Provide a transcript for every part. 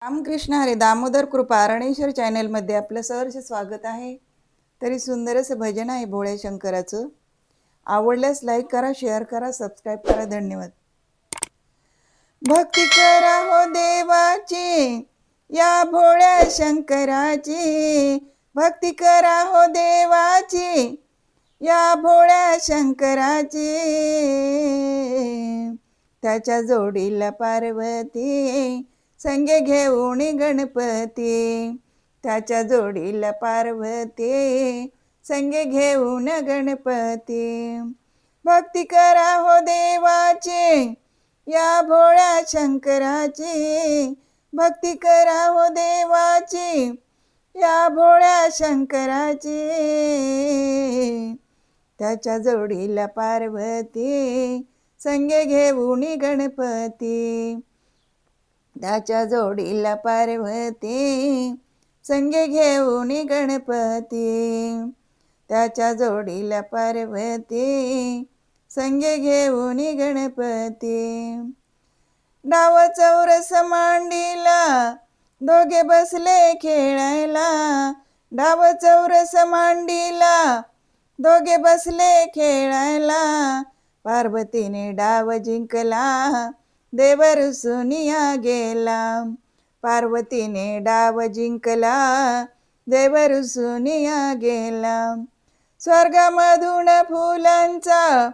रामकृष्ण हरे दामोदर कृपा अरणेश्वर चॅनलमध्ये आपलं सहर्ष स्वागत आहे. तरी सुंदर असं भजन आहे भोळ्या शंकराचं. आवडल्यास लाईक करा, शेअर करा, सबस्क्राईब करा. धन्यवाद. भक्ती करा हो देवाची, या भोळ्या शंकराची. भक्ती करा हो देवाची, या भोळ्या शंकराची. त्याच्या जोडीला पार्वती, संगे घेऊन गणपती. त्याच्या जोडीला पार्वती, संगे घेऊन गणपती. भक्ती करा हो देवाची, या भोळ्या शंकराची. भक्ती करा हो देवाची, या भोळ्या शंकराची. त्याच्या जोडीला पार्वती, संगे घेऊन गणपती. त्याच्या जोडीला पार्वती, संगे घेऊन गणपती. त्याच्या जोडीला पार्वती, संगे घेऊन गणपती. डाव चौरस मांडीला, दोघे बसले खेळायला. डाव चौरस मांडीला, दोघे बसले खेळायला. पार्वतीने डाव जिंकला, देव रुसूनिया गेला. पार्वतीने डाव जिंकला, देव रुसूनिया गेला. स्वर्गामधून फुलांचा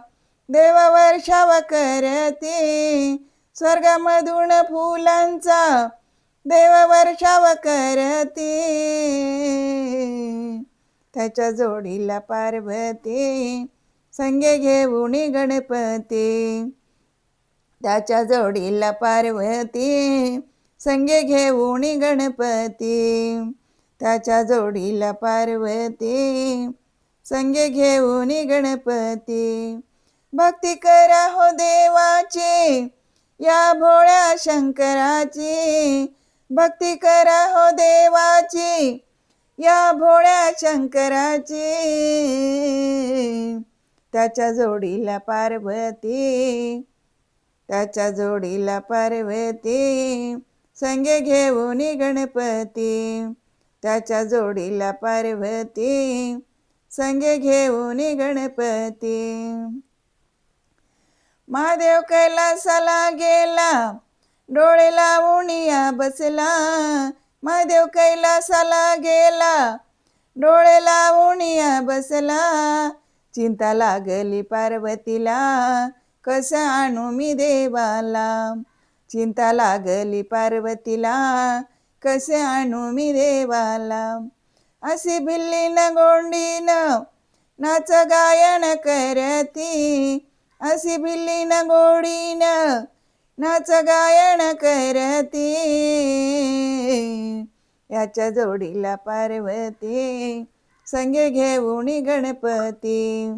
देव वर्षाव करती. स्वर्गामधून फुलांचा देव वर्षाव करती. त्याच्या जोडीला पार्वती, संगे घेऊन गणपती. त्याच्या जोडीला पार्वती, संगे घेऊन गणपती. त्याच्या जोडीला पार्वती, संगे घेऊन गणपती. भक्ती करा हो देवाची, या भोळ्या शंकराची. भक्ती करा हो देवाची, या भोळ्या शंकराची. त्याच्या जोडीला पार्वती, त्याच्या जोडीला पार्वती, संगे घेऊन गणपती. त्याच्या जोडीला पार्वती, संगे घेऊन गणपती. महादेव कैलासाला गेला, डोळे लावून या बसला. महादेव कैलासाला गेला, डोळे लावून या बसला. चिंता लागली पार्वतीला, कसं आणू मी देवाला. चिंता लागली पार्वतीला, कसे आणू मी देवाला. अशी भिल्लीन गोंडीन नाच गायन करती. अशी भिल्लीन गोडीन नाच गायन करती. याच्या जोडीला पार्वती, संगे घेऊन गणपती.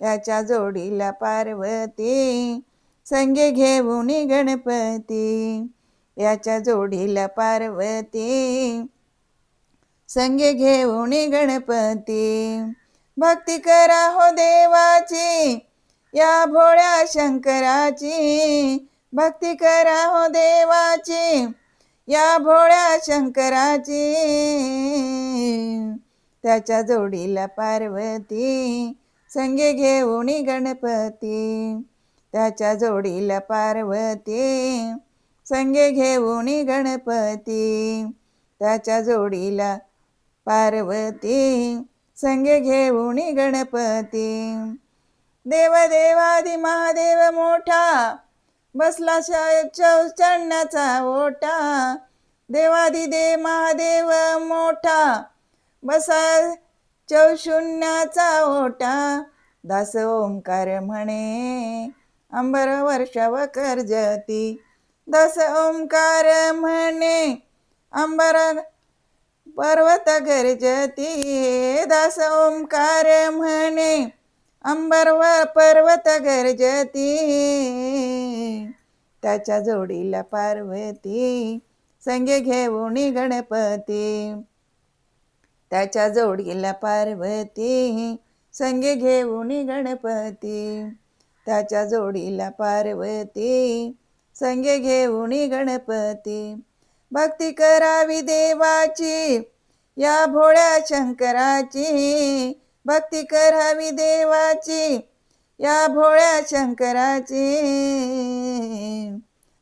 याच्या जोडीला पार्वती, संगे घेऊन गणपती. याच्या जोडीला पार्वती, संगे घेऊन गणपती. भक्ती करा हो देवाची, या भोळ्या शंकराची. भक्ती करा हो देवाची, या भोळ्या शंकराची. त्याच्या जोडीला पार्वती, संगे घेऊन गणपती. त्याच्या जोडीला पार्वती, संगे घेऊन गणपती. त्याच्या जोडीला पार्वती, संगे घेऊन गणपती. देव देवादी महादेव मोठा, बसला चौचण्याचा ओटा. देवादी देव महादेव मोठा, बसा चौशून्याचा ओटा. दास ओंकार म्हणे, अंबर वर्षाव कर्जती. दास ओंकार म्हणे, अंबर पर्वत गर्जती. दास ओंकार म्हणे, अंबर व पर्वत गर्जती. त्याच्या जोडीला पार्वती, संगे घेऊन गणपती. त्याच्या जोडीला पार्वती, संगे घेऊन गणपती. त्याच्या जोडीला पार्वती, संगे घेऊन गणपती. भक्ती करावी देवाची या भोळ्या शंकराची, भक्ती करावी देवाची या भोळ्या शंकराची.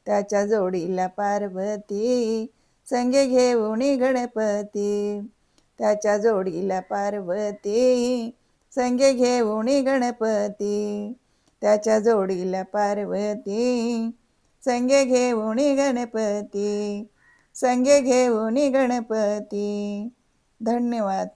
त्याच्या जोडीला पार्वती संगे घेऊन गणपती, त्याच्या जोडीला पार्वती संगे घेऊन गणपती, त्याच्या जोडीला पार्वती संगे घेऊन गणपती, संगे घेऊन गणपती. धन्यवाद.